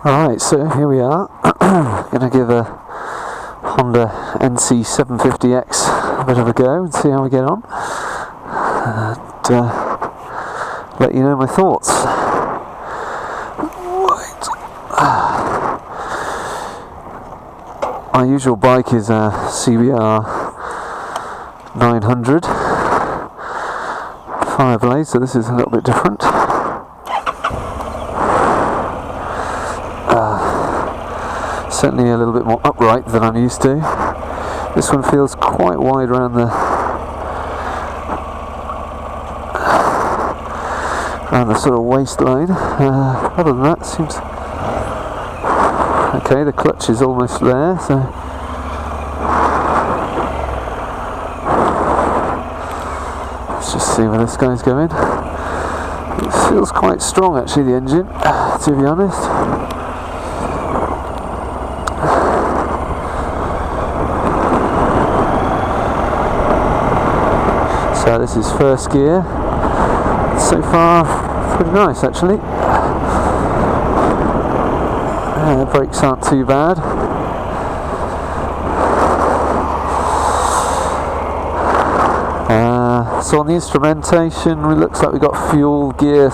Alright, so here we are. Gonna give a Honda NC750X a bit of a go and see how we get on. And let you know my thoughts. My usual bike is a CBR 900 Fireblade, so this is a little bit different. Certainly a little bit more upright than I'm used to. This one feels quite wide around the sort of waistline. Other than that, seems okay. The clutch is almost there, so let's just see where this guy's going. It feels quite strong, actually, the engine, to be honest. So this is first gear. So far, pretty nice actually. The brakes aren't too bad. So on the instrumentation, it looks like we've got fuel, gear,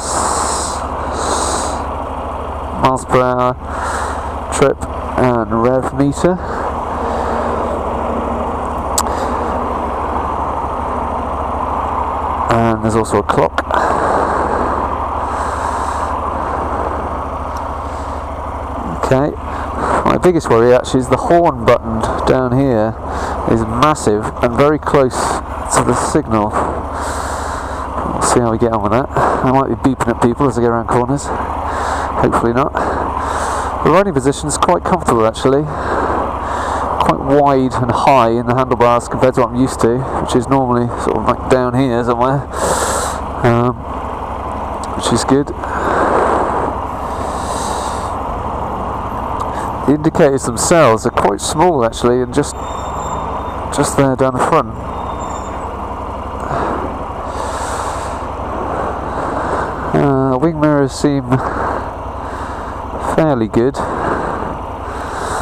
miles per hour, trip, and rev meter. And there's also a clock. Okay. My biggest worry actually is the horn button down here is massive and very close to the signal. We'll see how we get on with that. I might be beeping at people as I go around corners. Hopefully not. The riding position is quite comfortable actually. Quite wide and high in the handlebars compared to what I'm used to, which is normally sort of like down here somewhere, which is good. The indicators themselves are quite small actually, and just there down the front. Wing mirrors seem fairly good.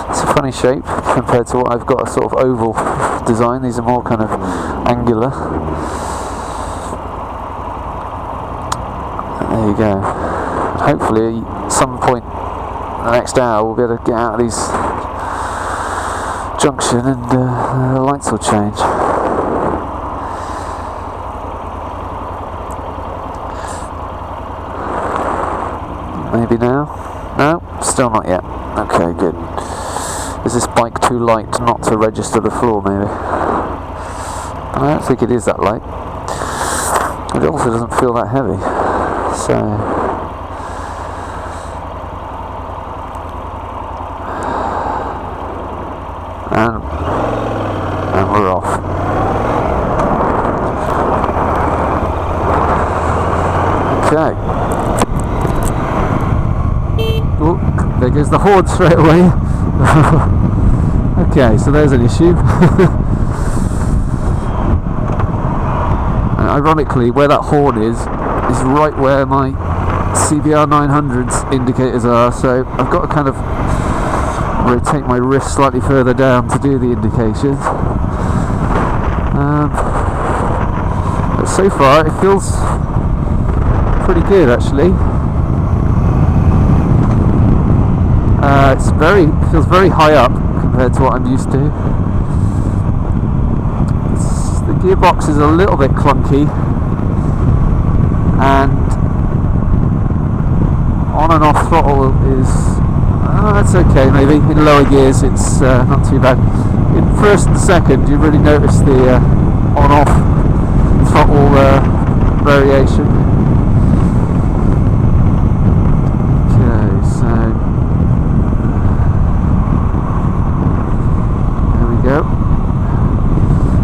It's a funny shape compared to what I've got, a sort of oval design. These are more kind of angular. There you go. And hopefully at some point in the next hour we'll be able to get out of these junction and the lights will change. Maybe now? No? Still not yet. Okay, good. Is this bike too light not to register the floor, maybe? I don't think it is that light. It also doesn't feel that heavy. So... And we're off. Okay. Oh, there goes the horn straight away. Okay, so there's an issue. And ironically, where that horn is right where my CBR 900's indicators are, so I've got to kind of rotate my wrist slightly further down to do the indications. But so far it feels pretty good actually. It feels very high up compared to what I'm used to. The gearbox is a little bit clunky, and on and off throttle is that's okay. Maybe in lower gears it's not too bad. In first and second you really notice the on-off throttle variation.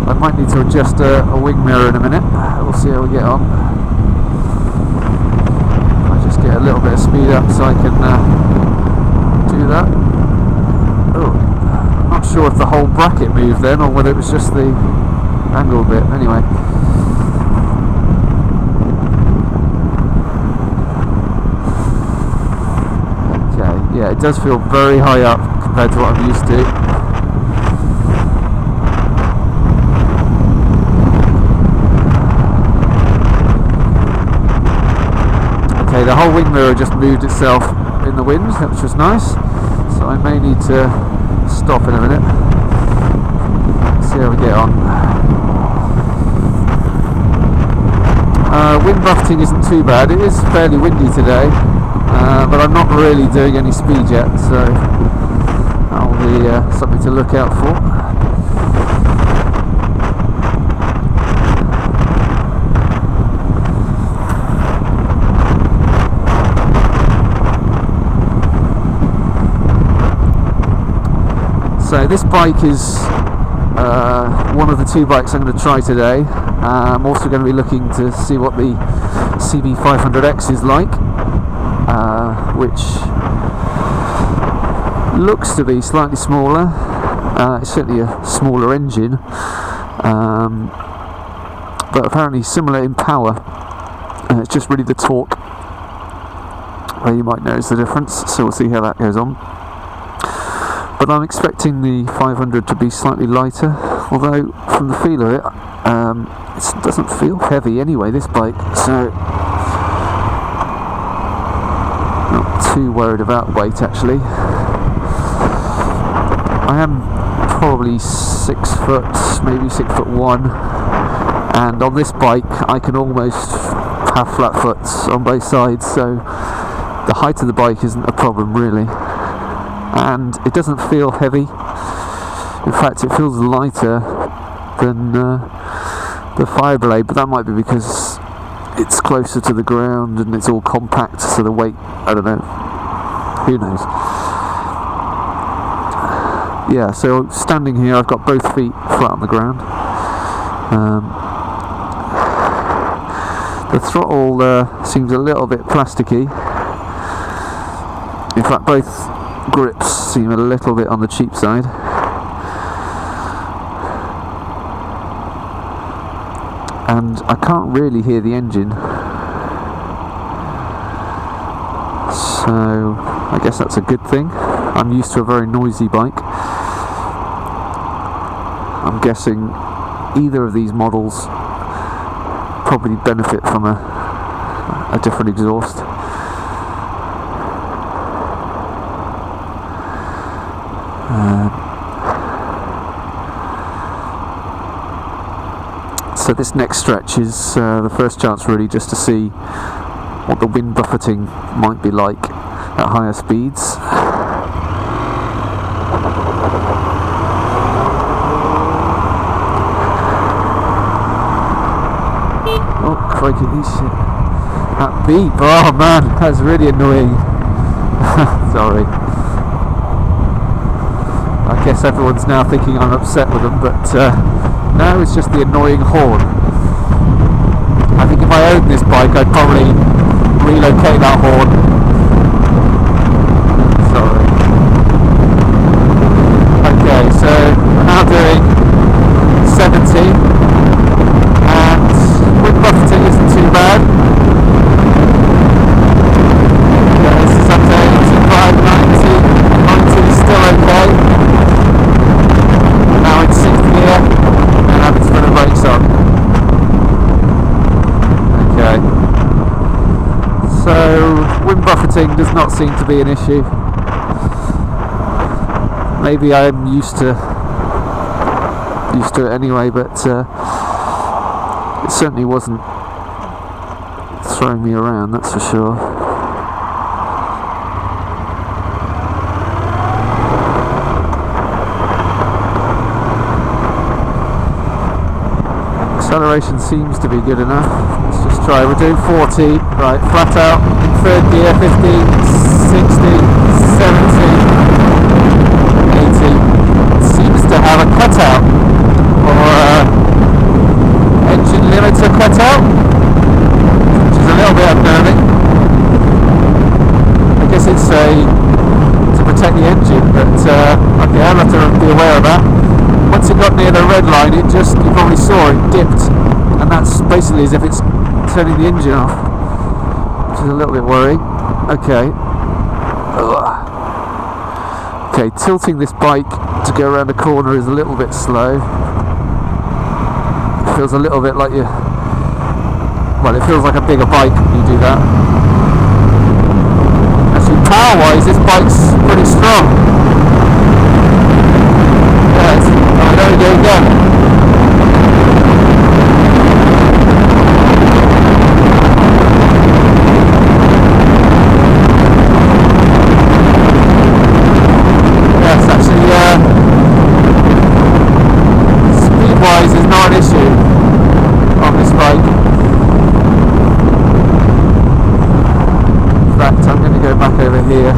I might need to adjust a wing mirror in a minute. We'll see how we get on. I'll just get a little bit of speed up so I can do that. Oh, I'm not sure if the whole bracket moved then or whether it was just the angle bit. Anyway. it does feel very high up compared to what I'm used to. Okay, the whole wing mirror just moved itself in the wind, which was nice, so I may need to stop in a minute. See how we get on. Wind buffeting isn't too bad. It is fairly windy today, but I'm not really doing any speed yet, so that'll be something to look out for. So this bike is one of the two bikes I'm going to try today. I'm also going to be looking to see what the NC750X is like, which looks to be slightly smaller. It's certainly a smaller engine, but apparently similar in power. It's just really the torque where you might notice the difference, so we'll see how that goes on. But I'm expecting the 500 to be slightly lighter, although from the feel of it, it doesn't feel heavy anyway, this bike, so not too worried about weight actually. I am probably 6 foot, maybe 6'1", and on this bike I can almost have flat foots on both sides, so the height of the bike isn't a problem really. And it doesn't feel heavy. In fact, it feels lighter than the Fireblade, but that might be because it's closer to the ground and it's all compact, so the weight, I don't know, who knows. Yeah, so standing here I've got both feet flat on the ground. The throttle seems a little bit plasticky. In fact, both grips seem a little bit on the cheap side. And I can't really hear the engine, so I guess that's a good thing. I'm used to a very noisy bike. I'm guessing either of these models probably benefit from a different exhaust. So this next stretch is the first chance really just to see what the wind buffeting might be like at higher speeds. Oh crikey, shit. That beep, oh man, that's really annoying. Sorry. I guess everyone's now thinking I'm upset with them, but no, it's just the annoying horn. I think if I owned this bike, I'd probably relocate that horn. Sorry. Okay, so we're now doing 70, and wind buffeting isn't too bad. Okay, this is up to 85, 90 is still okay. Now in 6th gear, and having to put the brakes on. Okay. So, wind buffeting does not seem to be an issue. Maybe I'm used to it anyway, but it certainly wasn't throwing me around, that's for sure. Acceleration seems to be good enough. Let's just try. We're doing 40. Right, flat out. 3rd gear, 50, 60, 70, 80. It seems to have a cutout, or engine limiter cutout, which is a little bit unnerving. I guess it's to protect the engine, but okay, I'll have to be aware of that. Once it got near the red line, it just, you probably saw it dipped, and that's basically as if it's turning the engine off, which is a little bit worrying. Okay. Ugh. Okay, tilting this bike to go around the corner is a little bit slow. It feels a little bit like well, it feels like a bigger bike when you do that. Actually, power-wise, this bike's pretty strong. Yeah, there we go again. Speed-wise is not an issue on this bike. In fact, I'm going to go back over here.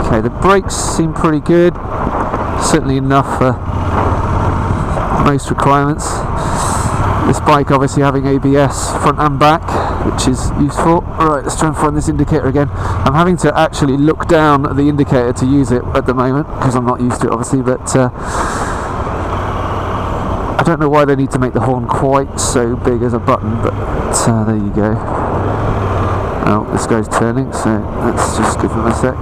Okay, the brakes seem pretty good. Certainly enough for most requirements. This bike obviously having ABS front and back, which is useful. Alright, let's try and find this indicator again. I'm having to actually look down at the indicator to use it at the moment, because I'm not used to it obviously, but I don't know why they need to make the horn quite so big as a button, but there you go. Oh, this guy's turning, so let's just give him a sec.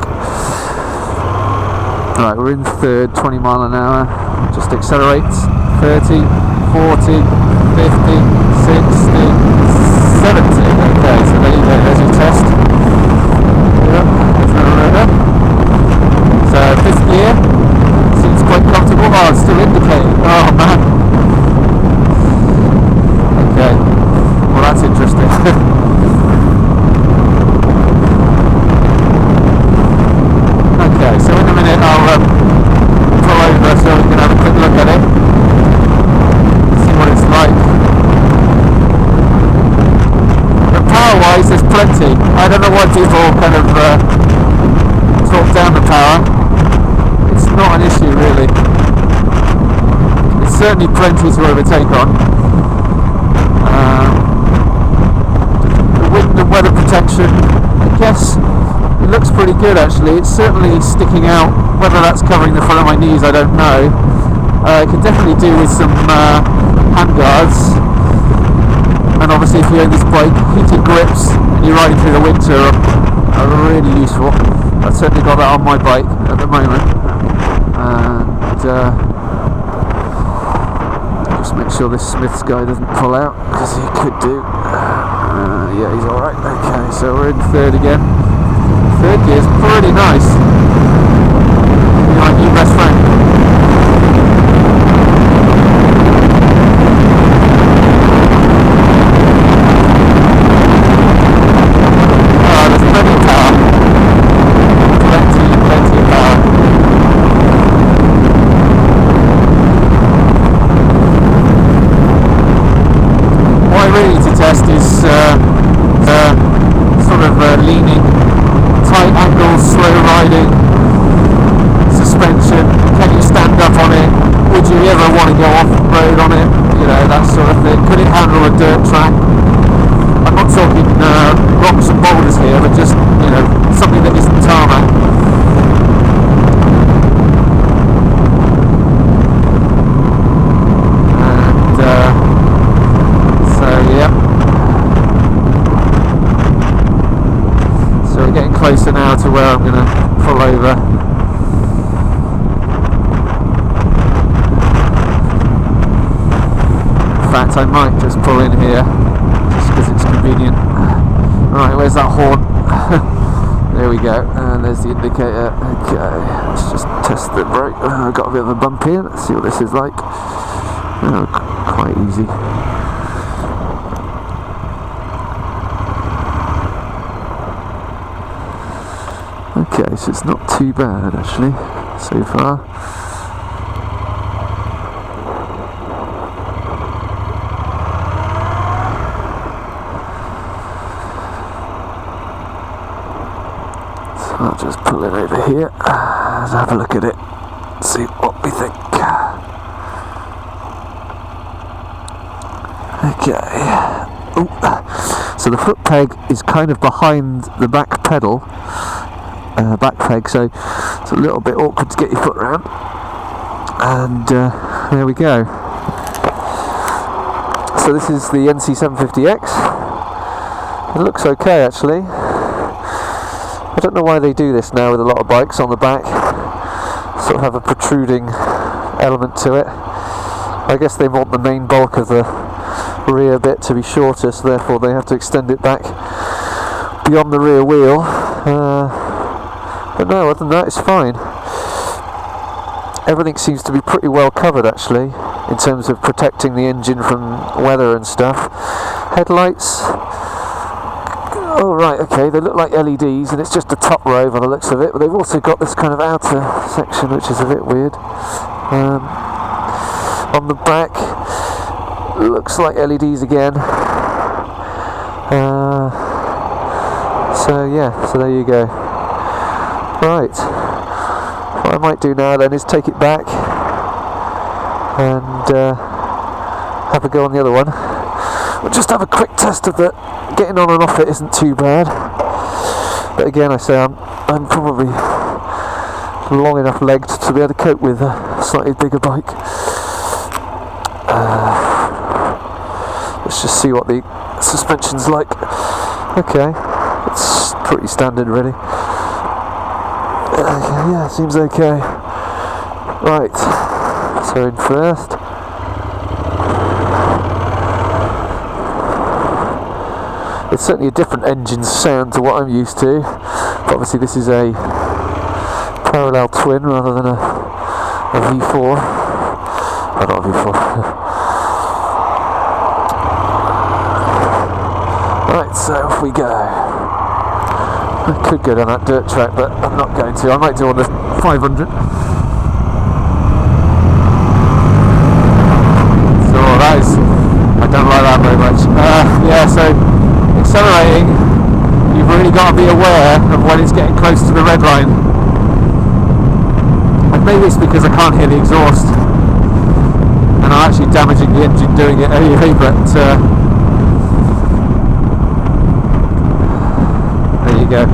Alright, we're in third, 20 mile an hour. Just accelerate. 30, 40, 50, 60, 70. Okay, so there you go, there's your test. Yep, so fifth gear, seems quite comfortable. Oh, it's still indicating. Oh man. Okay, well that's interesting. Okay, so in a minute I'll pull over so we can have a quick look at it. See what it's like. Power-wise, there's plenty. I don't know why people kind of talk down the power. It's not an issue really. It's certainly plenty to overtake on. The wind and weather protection, I guess, it looks pretty good actually. It's certainly sticking out. Whether that's covering the front of my knees, I don't know. It could definitely do with some handguards. And obviously if you own this bike, heated grips and you're riding through the winter are really useful. I've certainly got that on my bike at the moment. And just make sure this Smith's guy doesn't pull out, because he could do. Yeah, he's alright. Okay, so we're in third again. Third gear's pretty nice. You're my new best friend. Test is sort of leaning, tight angles, slow riding, suspension. Can you stand up on it? Would you ever want to go off road on it? You know, that sort of thing. Could it handle a dirt track? I'm not talking rocks and boulders here, but just, you know, something that isn't tarmac. Closer now to where I'm going to pull over. In fact, I might just pull in here, just because it's convenient. Right, where's that horn? There we go, and there's the indicator. Okay, let's just test the brake. I've got a bit of a bump here, let's see what this is like. Oh, quite easy. Okay, so it's not too bad actually, so far. So I'll just pull it over here and have a look at it, see what we think. Okay. Ooh. So the foot peg is kind of behind the back pedal. Back peg, so it's a little bit awkward to get your foot around, and there we go. So this is the NC750X. It looks okay actually. I don't know why they do this now with a lot of bikes on the back, sort of have a protruding element to it. I guess they want the main bulk of the rear bit to be shorter, so therefore they have to extend it back beyond the rear wheel. But no, other than that, it's fine. Everything seems to be pretty well covered actually, in terms of protecting the engine from weather and stuff. Headlights, oh right, okay, they look like LEDs and it's just a top row by the looks of it, but they've also got this kind of outer section which is a bit weird. On the back, looks like LEDs again. So yeah, so there you go. Right, what I might do now then is take it back and have a go on the other one. We'll just have a quick test of that. Getting on and off it isn't too bad, but again I say I'm probably long enough legged to be able to cope with a slightly bigger bike. Let's just see what the suspension's like. Okay, it's pretty standard really. Yeah, seems okay. Right, so in first. It's certainly a different engine sound to what I'm used to. But obviously this is a parallel twin rather than a V4. Oh, not a V4. Right, so off we go. I could go down that dirt track, but I'm not going to. I might do on the 500. So that is, I don't like that very much. Yeah, so accelerating, you've really got to be aware of when it's getting close to the red line. And maybe it's because I can't hear the exhaust, and I'm actually damaging the engine doing it anyway, but there you go.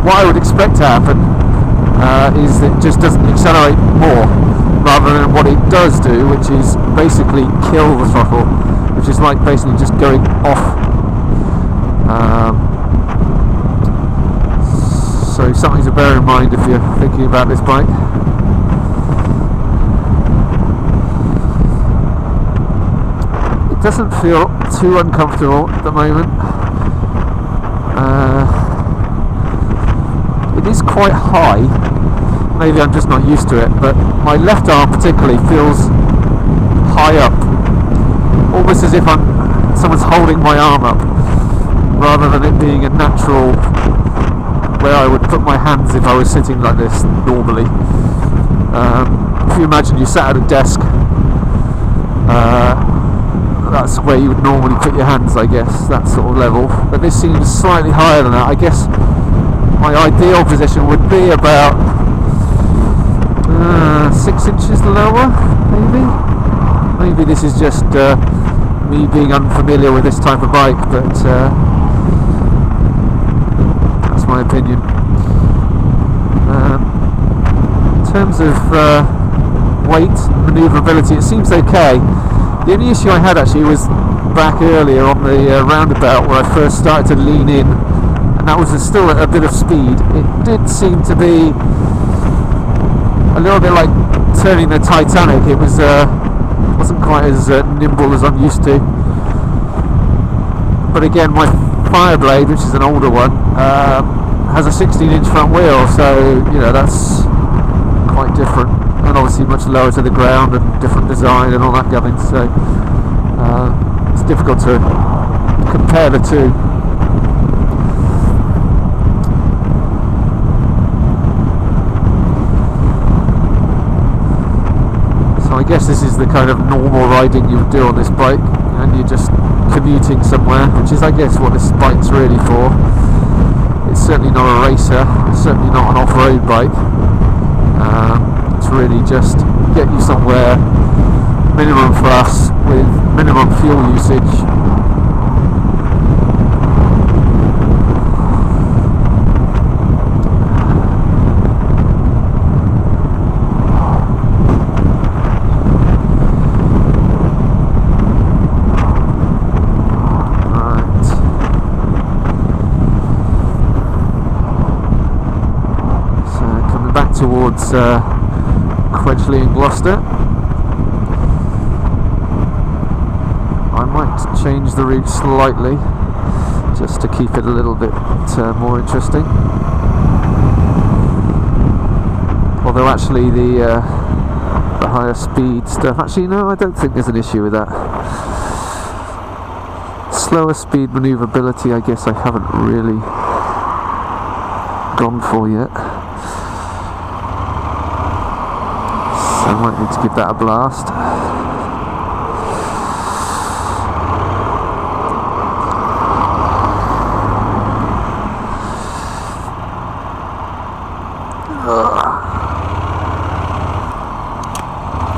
What I would expect to happen is that it just doesn't accelerate more, rather than what it does do, which is basically kill the throttle, which is like basically just going off. So something to bear in mind if you're thinking about this bike. It doesn't feel too uncomfortable at the moment. It is quite high. Maybe I'm just not used to it, but my left arm particularly feels high up, almost as if someone's holding my arm up, rather than it being a natural where I would put my hands if I was sitting like this normally. If you imagine you sat at a desk, that's where you would normally put your hands, I guess, that sort of level. But this seems slightly higher than that. I guess my ideal position would be about 6 inches lower, maybe. Maybe this is just me being unfamiliar with this type of bike, but that's my opinion. In terms of weight, manoeuvrability, it seems okay. The only issue I had actually was back earlier on the roundabout where I first started to lean in, and that was still at a bit of speed. It did seem to be a little bit like turning the Titanic. It was wasn't quite as nimble as I'm used to. But again, my Fireblade, which is an older one, has a 16-inch front wheel, so you know that's quite different, and obviously much lower to the ground and different design and all that gubbins. So it's difficult to compare the two. So I guess this is the kind of normal riding you would do on this bike, and you're just commuting somewhere, which is I guess what this bike's really for. It's certainly not a racer, it's certainly not an off-road bike. It's really just get you somewhere, minimum fuss with minimum fuel usage. back towards Quedgeley and Gloucester. I might change the route slightly just to keep it a little bit more interesting. Although actually the higher speed stuff, actually no, I don't think there's an issue with that. Slower speed manoeuvrability, I guess I haven't really gone for yet. So I might need to give that a blast.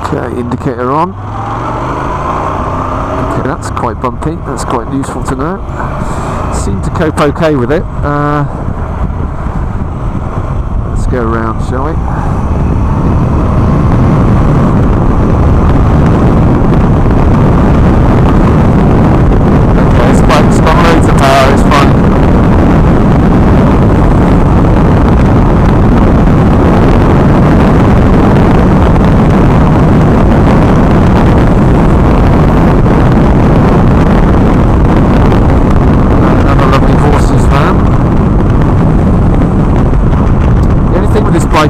Okay, indicator on. Okay, that's quite bumpy. That's quite useful to know. Seem to cope okay with it. Let's go around, shall we?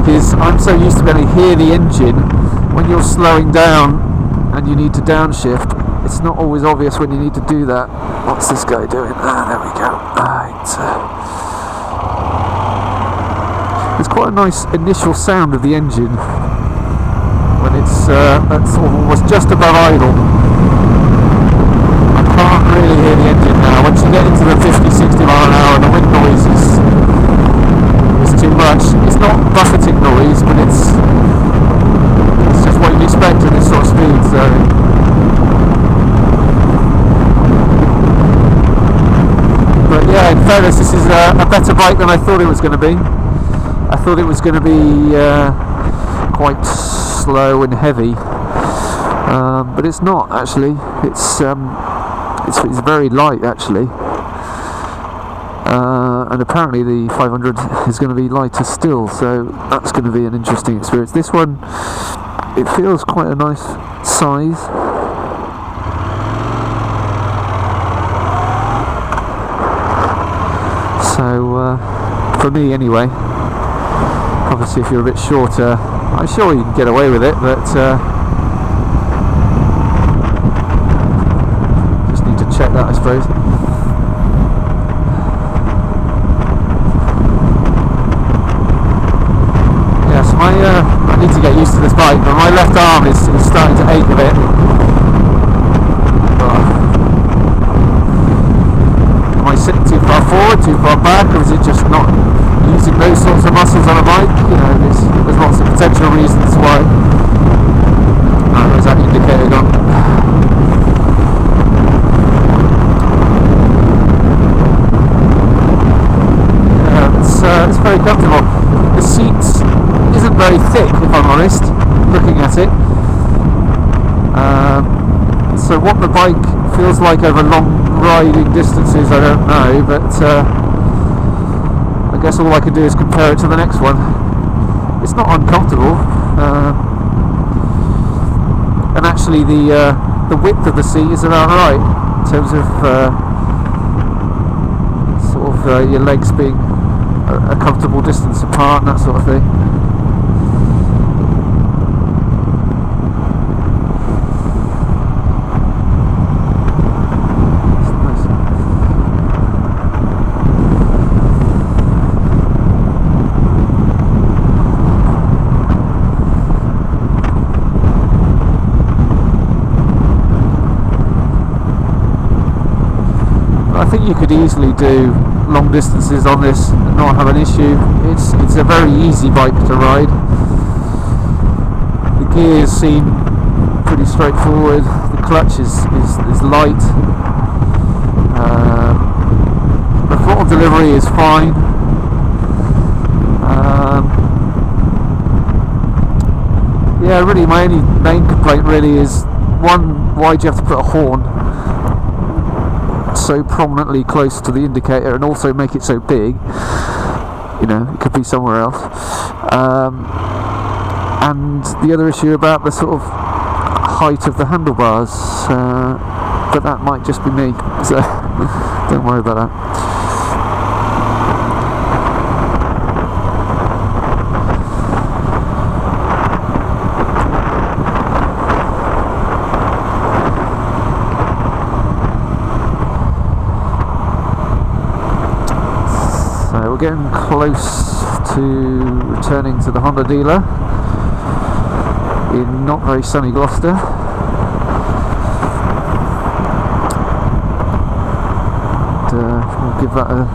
Is I'm so used to being able to hear the engine when you're slowing down and you need to downshift. It's not always obvious when you need to do that. What's this guy doing? There we go. It's quite a nice initial sound of the engine when it's that's sort of almost just above idle. I can't really hear the engine now. Once you get into the 50-60 mile an hour, the wind noise is too much. It's not buffeting noise, but it's just what you'd expect at this sort of speed. So but yeah, in fairness, this is a better bike than I thought it was going to be. I thought it was going to be quite slow and heavy, but it's not actually. It's very light actually. And apparently the 500 is going to be lighter still, so that's going to be an interesting experience. This one, it feels quite a nice size. So for me anyway, obviously if you're a bit shorter, I'm sure you can get away with it, but just need to check that, I suppose. I need to get used to this bike, but my left arm is starting to ache a bit. Am I sitting too far forward, too far back, or is it just not using those sorts of muscles on a bike? You know, there's lots of potential reasons why. There's that indicator gone. Yeah, it's very comfortable. The seats isn't very thick, if I'm honest, looking at it. So what the bike feels like over long riding distances, I don't know, but I guess all I can do is compare it to the next one. It's not uncomfortable, and actually the width of the seat is about right in terms of your legs being a comfortable distance apart and that sort of thing. I think you could easily do long distances on this and not have an issue. It's a very easy bike to ride. The gears seem pretty straightforward. The clutch is light. The throttle delivery is fine. Yeah, really my only main complaint really is, one, why do you have to put a horn so prominently close to the indicator and also make it so big? you know, it could be somewhere else. And the other issue about the sort of height of the handlebars, but that might just be me, so don't worry about that. So we're getting close to returning to the Honda dealer in not very sunny Gloucester. We'll give that a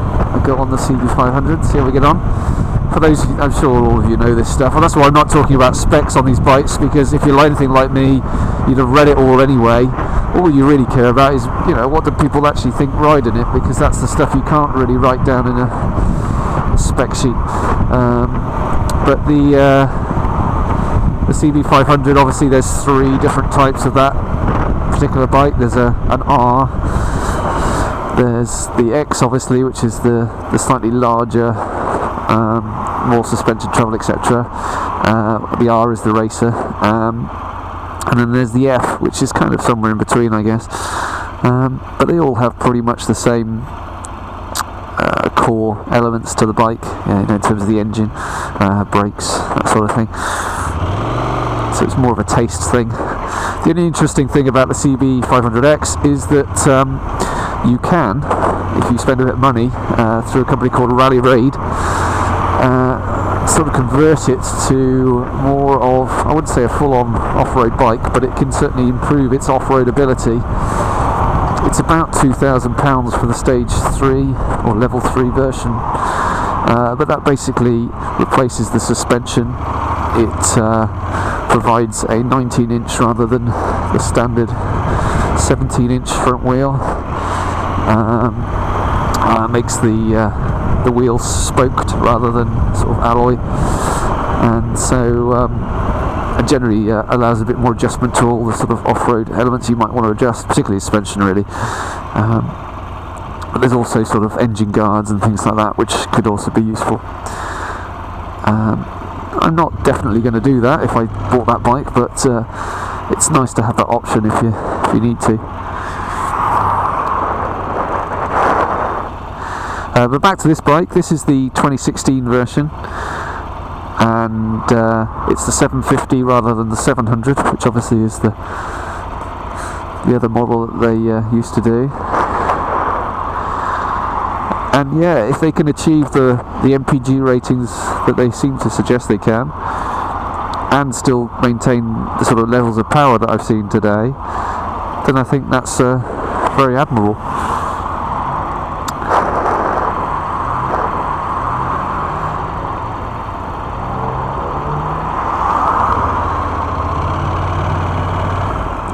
go on the CB500, see how we get on. For those, I'm sure all of you know this stuff, and that's why I'm not talking about specs on these bikes, because if you're anything like me, you'd have read it all anyway. All you really care about is, you know, what do people actually think riding it, because that's the stuff you can't really write down in a spec sheet. But the CB500, obviously there's 3 different types of that particular bike. There's an R, there's the X obviously, which is the slightly larger, more suspension travel, etc. The R is the racer, and then there's the F, which is kind of somewhere in between, I guess. But they all have pretty much the same core elements to the bike, you know, in terms of the engine, brakes, that sort of thing. So it's more of a taste thing. The only interesting thing about the CB500X is that you can, if you spend a bit of money through a company called Rally Raid, sort of convert it to more of, I wouldn't say a full-on off-road bike, but it can certainly improve its off-road ability. It's about £2,000 for the stage 3 or level 3 version, but that basically replaces the suspension. It provides a 19-inch rather than the standard 17-inch front wheel. Makes the wheels spoked rather than sort of alloy, and so and generally allows a bit more adjustment to all the sort of off-road elements you might want to adjust, particularly suspension really. But there's also sort of engine guards and things like that which could also be useful. I'm not definitely going to do that if I bought that bike, but it's nice to have that option if you need to. But back to this bike. This is the 2016 version, and it's the 750 rather than the 700, which obviously is the other model that they used to do. And yeah, if they can achieve the MPG ratings that they seem to suggest they can, and still maintain the sort of levels of power that I've seen today, then I think that's very admirable.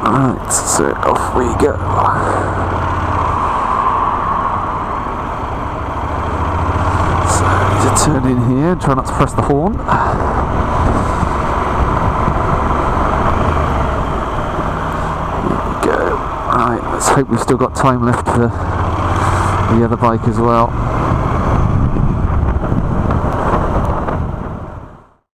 Right, so off we go. Turn in here and try not to press the horn. Here we go. Right, let's hope we've still got time left for the other bike as well.